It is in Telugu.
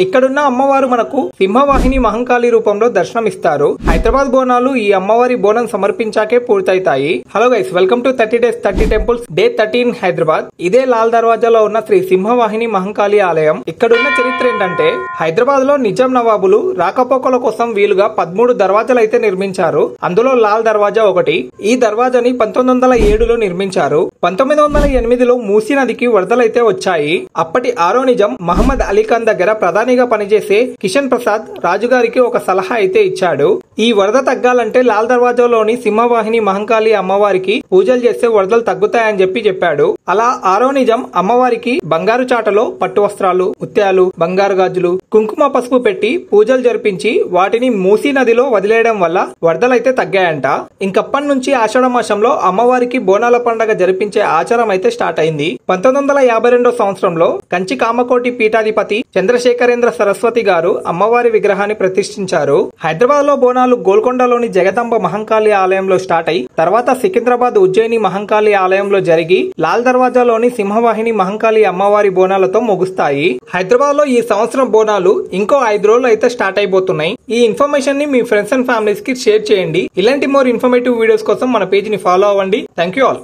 ఇక్కడున్న అమ్మవారు మనకు సింహవాహిని మహంకాళి రూపంలో దర్శనమిస్తారు. హైదరాబాద్ బోనాలు ఈ అమ్మవారి బోనం సమర్పించాకే పూర్తయితాయి. Hello guys, welcome to 30 days 30 temples day 13 Hyderabad. ఇదే లాల్ దర్వాజాలో ఉన్న శ్రీ సింహవాహిని మహంకాళి ఆలయం. ఇక్కడున్న చరిత్ర ఏంటంటే, హైదరాబాద్ లో నిజాం నవాబులు రాకపోకల కోసం వీలుగా 13 దర్వాజాలు అయితే నిర్మించారు. అందులో లాల్ దర్వాజా ఒకటి. ఈ దర్వాజాని 1907లో నిర్మించారు. 1908లో మూసీ నదికి వరదలైతే వచ్చాయి. అప్పటి ఆరో నిజాం మహమ్మద్ అలీ ఖాన్ దగ్గర ప్రధానిగా పనిచేసే కిషన్ ప్రసాద్ రాజుగారికి ఒక సలహా అయితే ఇచ్చాడు. ఈ వరద తగ్గాలంటే లాల్ దర్వాజాలోని సింహవాహిని మహంకాళి అమ్మవారికి పూజలు చేస్తే వరదలు తగ్గుతాయని చెప్పాడు. అలా ఆరో నిజాం అమ్మవారికి బంగారు చాటలో పట్టు వస్త్రాలు, ముత్యాలు, బంగారు గాజులు, కుంకుమ పసుపు పెట్టి పూజలు జరిపించి వాటిని మూసీ నదిలో వదిలేయడం వల్ల వరదలైతే తగ్గాయంట. ఇంకప్పటి నుంచి ఆషాఢ మాసంలో అమ్మవారికి బోనాల పండుగ జరిపించే ఆచారం అయితే స్టార్ట్ అయింది. 1952 సంవత్సరంలో కంచి కామకోటి పీఠాధిపతి చంద్రశేఖరేంద్ర సరస్వతి గారు అమ్మవారి విగ్రహాన్ని ప్రతిష్ఠించారు. హైదరాబాద్ లో బోనాలు గోల్కొండలోని జగదంబ మహంకాళి ఆలయంలో స్టార్ట్ అయి తర్వాత సికింద్రాబాద్ ఉజ్జయిని మహంకాళి ఆలయంలో జరిగి లాల్ దర్వాజాలోని సింహవాహిని మహంకాళి అమ్మవారి బోనాలతో ముగుస్తాయి. హైదరాబాద్ లో ఈ సంవత్సరం బోనాలు ఇంకో 5 రోజులు అయితే స్టార్ట్ అయిపోతున్నాయి. ఈ ఇన్ఫర్మేషన్ ని మీ ఫ్రెండ్స్ అండ్ ఫ్యామిలీస్ కి షేర్ చేయండి. ఇలాంటి మోర్ ఇన్ఫర్మేటివ్ వీడియోస్ కోసం మన పేజ్ ని ఫాలో అవ్వండి. Thank you all.